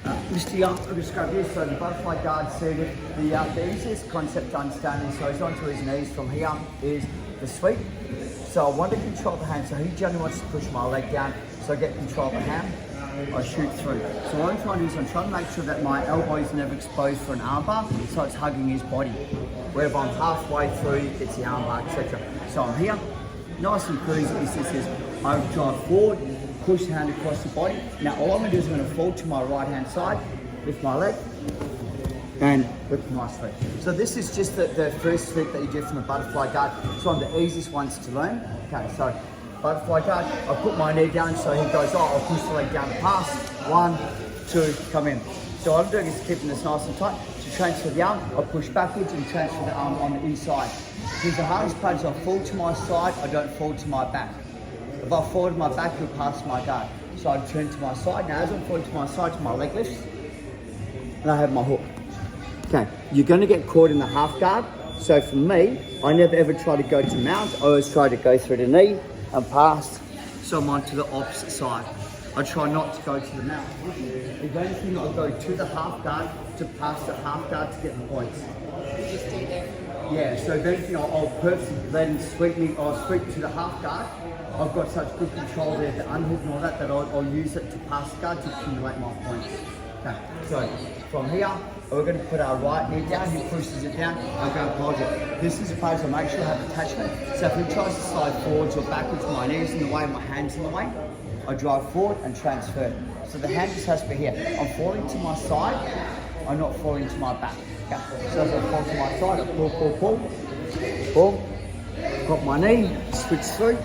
Mr. Young, I'll just grab this. So the butterfly guard seated. The easiest concept to understand is, so he's onto his knees from here, is the sweep. So I want to control the hand. So he generally wants to push my leg down, so I get control of the hand. I shoot through. So what I'm trying to do is I'm trying to make sure that my elbow is never exposed for an armbar, so it's hugging his body. Where if I'm halfway through, it's the armbar, etc. So I'm here, nice and cruisy. I drive forward, push the hand across the body. Now all I'm going to do is I'm going to fall to my right hand side, lift my leg, and lift my sweep. So this is just the first sweep that you do from the butterfly guard. It's one of the easiest ones to learn. Okay, so butterfly guard, I put my knee down so he goes, I'll push the leg down, pass, 1, 2, come in. So what I'm doing is keeping this nice and tight. To transfer the arm, I push backwards and transfer the arm on the inside. Because the hardest part is I fall to my side, I don't fall to my back. If I fall to my back, he'll pass my guard. So I turn to my side. Now as I'm falling to my side, my leg lifts, and I have my hook. Okay, you're gonna get caught in the half guard. So for me, I never ever try to go to mount, I always try to go through the knee and past, so I'm on to the opposite side. I try not to go to the mount. If anything, I'll go to the half guard to pass the half guard to get the points. You just stay there. Yeah, so if anything, I'll purposely let him sweep me, I'll sweep to the half guard. I've got such good control there, the unhook and all that, that I'll use it to pass the guard to accumulate my points. Okay, so from here, we're going to put our right knee down, he pushes it down, I'll go and hold it. This is a pose I make sure I have attachment. So if he tries to slide forwards or backwards, my knee's in the way, my hand's in the way, I drive forward and transfer. So the hand just has to be here. I'm falling to my side, I'm not falling to my back. Okay. So as I fall to my side, I pull, got my knee, switch through,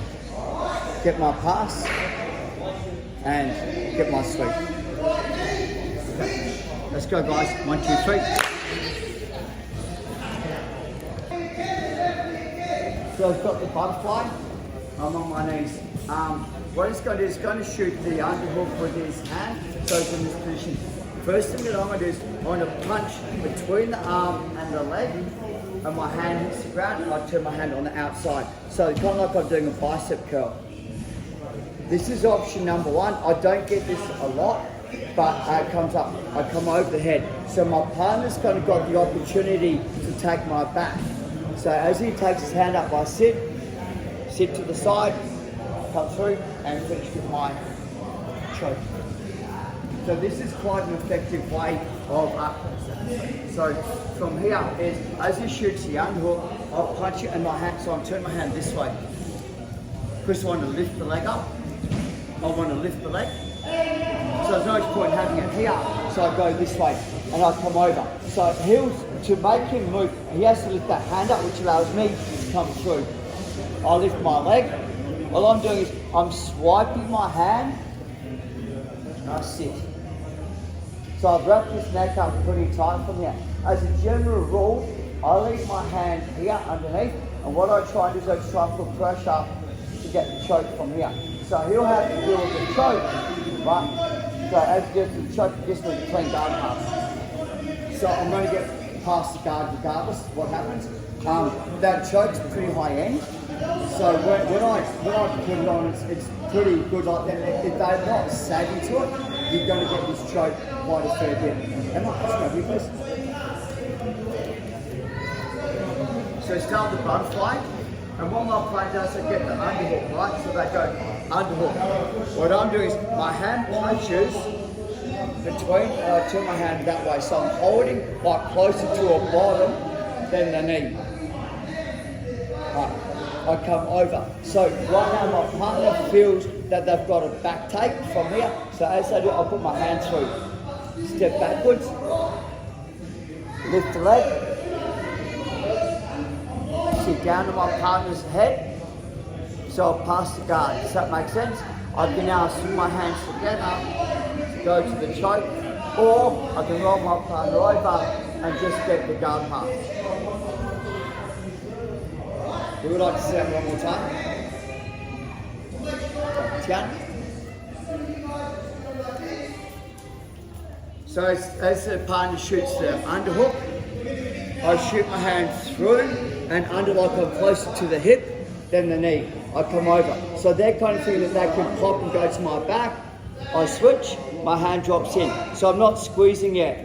get my pass, and get my sweep. Okay. Let's go guys, 1, 2, 3. So I've got the butterfly, I'm on my knees. What he's going to do is going to shoot the underhook with his hand, so it's in this position. First thing that I'm going to do is I'm going to punch between the arm and the leg, and my hand hits the ground, and I turn my hand on the outside. So it's kind of like I'm doing a bicep curl. This is option number 1. I don't get this a lot, but it comes up. I come over the head. So my partner's kind of got the opportunity to take my back. So as he takes his hand up, I sit to the side, come through, and finish with my choke. So this is quite an effective way of so from here is, as he shoots the underhook, I'll punch it in my hand, so I'll turn my hand this way. First I want to lift the leg up. I want to lift the leg. So there's no point having it here, so I go this way and I come over. So to make him move, he has to lift that hand up, which allows me to come through. I lift my leg. All I'm doing is I'm swiping my hand and I sit. So I've wrapped this neck up pretty tight from here. As a general rule, I leave my hand here underneath, and what I try and do is I try and put pressure to get the choke from here. So he'll have to deal with the choke, but so as he gets the choke, he gets the clean guard pass. So I'm going to get past the guard regardless of what happens. That choke's pretty high end. So when I put it on, it's pretty good like that. If they're not savvy to it, you're going to get this choke quite a fair bit. Am I pushing my weakness? So start the butterfly, and what my plane does, I get the underhook, right? So they go underhook. What I'm doing is my hand punches between, and I turn my hand that way. So I'm holding like closer to a bottom than the knee. I come over. So right now my partner feels that they've got a back take from here. So as I do, I'll put my hand through. Step backwards, lift the leg, sit down to my partner's head. So I'll pass the guard. Does that make sense? I can now swing my hands together, go to the choke, or I can roll my partner over and just get the guard pass. We would like to see that one more time. 10. So as the partner shoots the underhook, I shoot my hand through and under, like I'm closer to the hip than the knee. I come over. So they're kind of thing that they can pop and go to my back. I switch, my hand drops in. So I'm not squeezing yet.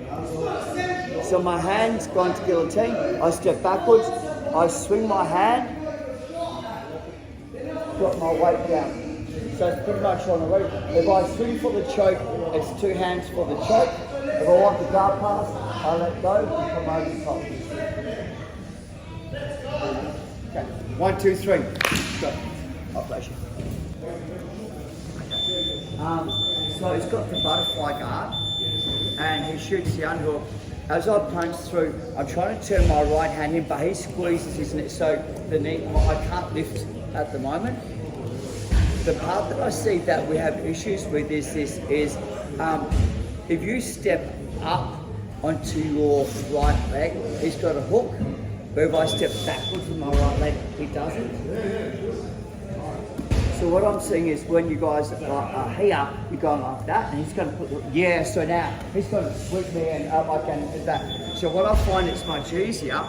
So my hand's gone to guillotine. I step backwards. I swing my hand. Drop my weight down. So it's pretty much on the way. If I swing for the choke, it's 2 hands for the choke. If I want the guard pass, I let go and come over the top. Okay, 1, 2, 3. Go. I'll flash you. So he's got the butterfly guard and he shoots the underhook. As I punch through, I'm trying to turn my right hand in, but he squeezes his knee, so the knee, I can't lift at the moment. The part that I see that we have issues with is this, if you step up onto your right leg, he's got a hook, but if I step backwards with my right leg, he doesn't. So what I'm seeing is when you guys are here, you're going like that, and he's going to put the, so now he's going to sweep me and up I can do that. So what I find it's much easier,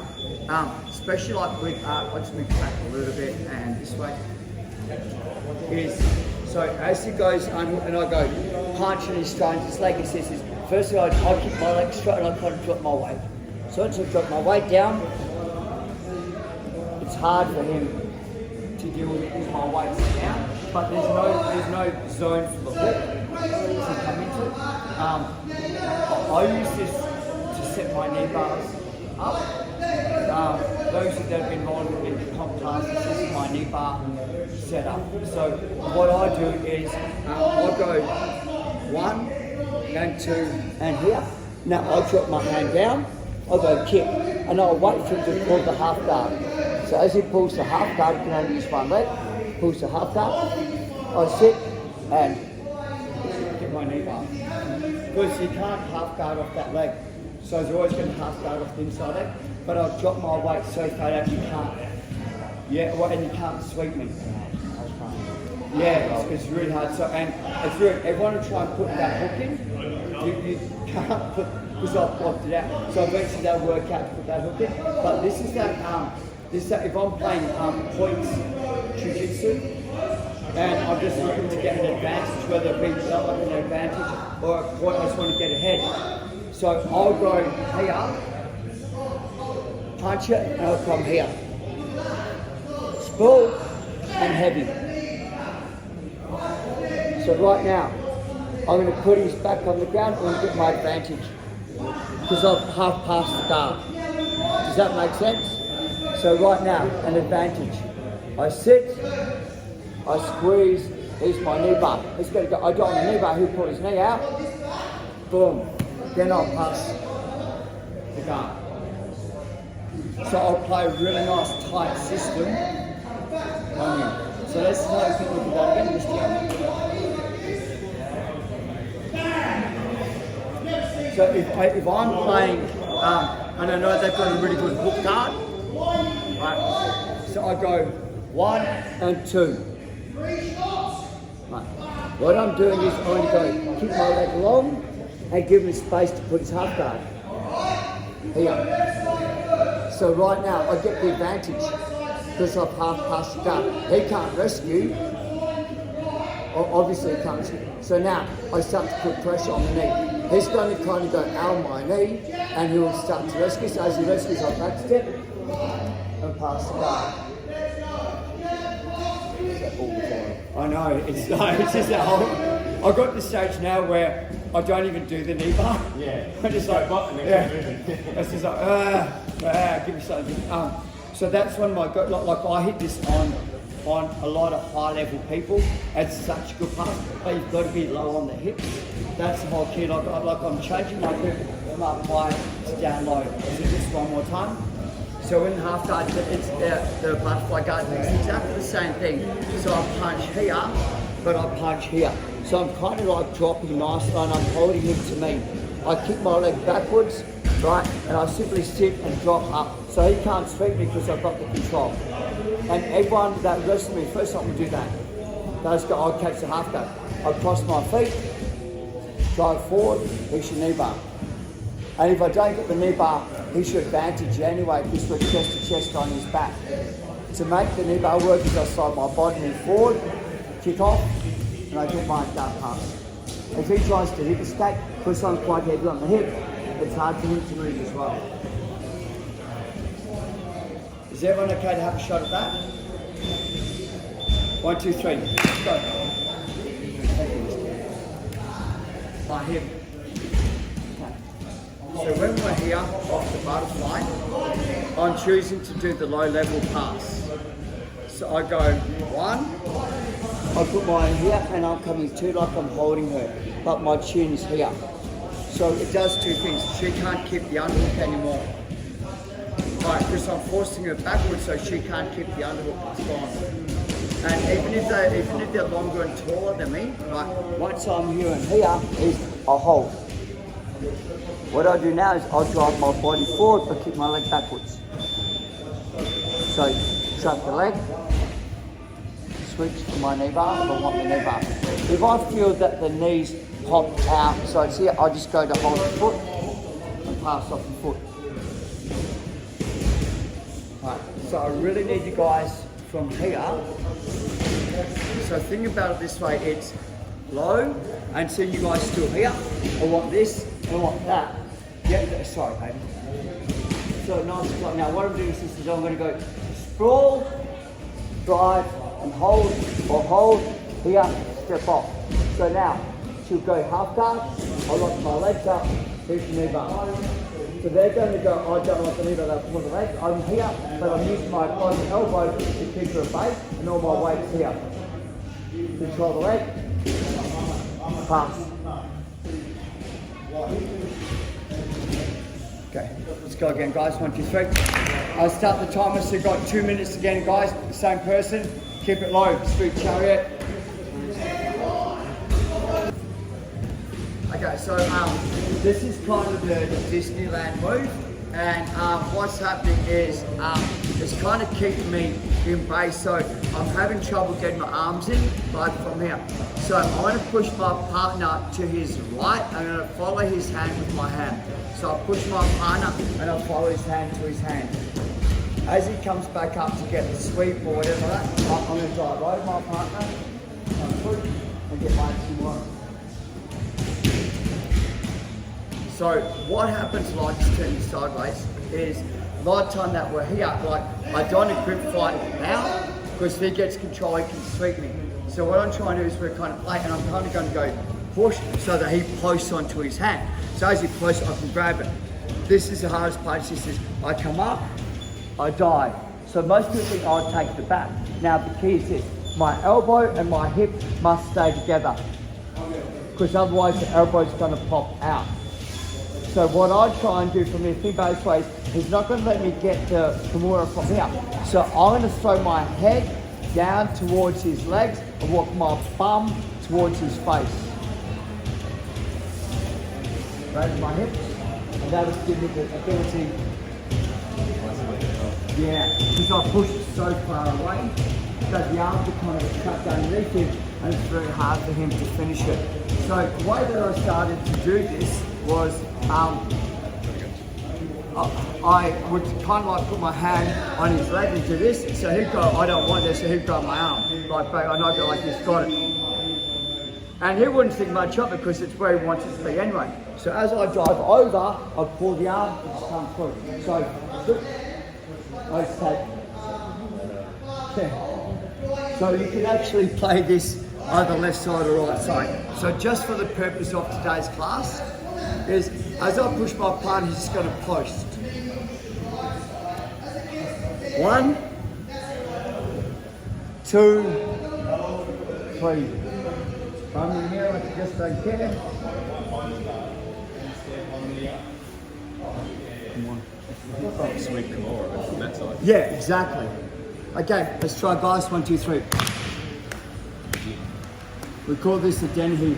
especially like with, I'll just move back a little bit and this way, is, so as he goes and I go punch and he's trying his leg, he says, first of all, I keep my leg straight and I kind of drop my weight. So once I drop my weight down, it's hard for him to deal with it with my weight down, but there's no zone for the hook to come into. I use this to set my knee bars up. Those that have been rolling with the comp classes, this is my knee bar set up. So what I do is I go 1 and 2 and here. Now I drop my hand down, I go kick, and I'll wait for him to pull the half guard. So as he pulls the half guard, you can only use one leg, pulls the half guard, I sit and get my knee bar. Because you can't half guard off that leg. So he's always going to half guard off the inside leg, but I'll drop my weight so far that you can't, and you can't sweep me. Yeah, it's really hard. So, and it's really, everyone will try and put that hook in, you can't put, because I've blocked it out. So eventually they'll work out to put that hook in. But this is that, if I'm playing points jiu-jitsu, and I'm just looking to get an advantage, whether it be like an advantage or a point, I just want to get ahead. So I'll go here, punch it, and I'll come here. Spool and heavy. So right now, I'm going to put his back on the ground and get my advantage. Because I've half passed the guard. Does that make sense? So right now, an advantage. I sit, I squeeze, here's my knee bar. He's got to go, I go on the knee bar, he'll pull his knee out, boom. Then I'll pass the guard. So I'll play a really nice tight system on him. So let's see how we can do that again, Mr. Young. So if I'm playing, and I know they've got a really good hook guard, right? So I go 1 and 2. Right. What I'm doing is I'm going to go keep my leg long and give him space to put his half guard. Here. So right now I get the advantage because I've half passed the guard. He can't rescue. Obviously he can't. So now I start to put pressure on the knee. He's going to kind of go out my knee and he will start to rescue. So as he rescues, I back step and pass the guard. I know, it's just that whole, I've got to the stage now where I don't even do the knee bar. Yeah. I just like, it's just like, give me something. So that's one of my, like I hit this on a lot of high level people. It's such a good pass, but you've got to be low on the hips. That's the whole key. Like I'm changing my grip from up high to down low. Is it just one more time? So in half guard, it's the butterfly guard, it's exactly the same thing. So I punch here, but I punch here. So I'm kind of like dropping nicely and I'm holding him to me. I kick my leg backwards, right, and I simply sit and drop up. So he can't sweep me because I've got the control. And everyone that wrestles me, first time we do that. I'll catch the half guard. I cross my feet, drive forward, reach the knee bar. And if I don't get the knee bar, he should advantage you anyway because we're chest to chest on his back. To make the knee bar work is I slide my body forward, kick off, and I get my guard pass. if he tries to hip escape, because I'm quite heavy on the hip, it's hard for him to move as well. Is everyone okay to have a shot at that? 1, 2, 3, let's go. My hip. Okay. So when we're here off the butterfly, I'm choosing to do the low level pass. So I go 1, I put my here and I'm coming 2 like I'm holding her, but my chin is here. So it does 2 things. She can't keep the underhook anymore. Right, because I'm forcing her backwards so she can't keep the underhook. It's gone. And even if they're longer and taller than me, like once I'm here and here, I'll hold. What I do now is I'll drive my body forward but keep my leg backwards. So trap the leg, switch to my knee bar if I want the knee bar. If I feel that the knees pop out, so it's here, I just go to hold the foot and pass off the foot. Right, so I really need you guys from here. So think about it this way, it's low, and so you guys still here. I want this, I want that. Yeah, sorry baby. So nice and flat. Now what I'm doing is I'm going to go sprawl, drive, and hold, or hold, here, step off. So now, she'll go half guard, I'll lock my legs up, here's the knee bar. So they're going to go, I don't like the knee bar, they'll pull the legs, I'm here, but I'm using my bottom elbow to keep her at base, and all my weight's here. Control the leg, pass. Okay, let's go again guys, 1, 2, 3. I'll start the timer, so you've got 2 minutes again guys, same person, keep it low, street chariot. Okay, so this is kind of the Disneyland move, and what's happening is it's kind of keeping me in base, so I'm having trouble getting my arms in, like from here. So I'm going to push my partner to his right, I'm going to follow his hand with my hand. So I push my partner and I'll follow his hand to his hand. As he comes back up to get the sweep or whatever that, I'm going to drive over my partner, and get my teamwork. So what happens like just turning sideways is a lot of time that we're here, like I don't want to grip fight now, because if he gets control, he can sweep me. So what I'm trying to do is we're kind of play, and I'm kind of going to go push so that he posts onto his hand. So as he posts, I can grab it. This is the hardest part, is I come up, I dive. So most people think I'll take the back. Now the key is this, my elbow and my hip must stay together, because otherwise the elbow's going to pop out. So what I try and do from here, think both ways, he's not going to let me get the Kimura from here. So I'm going to throw my head down towards his legs and walk my bum towards his face. Raise my hips, and that'll give me the ability. Yeah, because I push it so far away, so the arms are kind of trapped underneath him, and it's very hard for him to finish it. So the way that I started to do this was I would kind of like put my hand on his leg and do this, so he'd go, I don't want this, so he'd go on my arm, like, and I'd go like this, got it. And he wouldn't think much of it because it's where he wants it to be anyway. So as I drive over, I pull the arm and just come through. So, I just take, so you can actually play this either left side or right side. So just for the purpose of today's class, is as I push my partner, he's just going to post. 1, 2, 3. I'm in here, I just don't care. Come on. Sweep Kimura from that side. Yeah, exactly. Okay, let's try guys, 1, 2, 3. We call this the Dennehy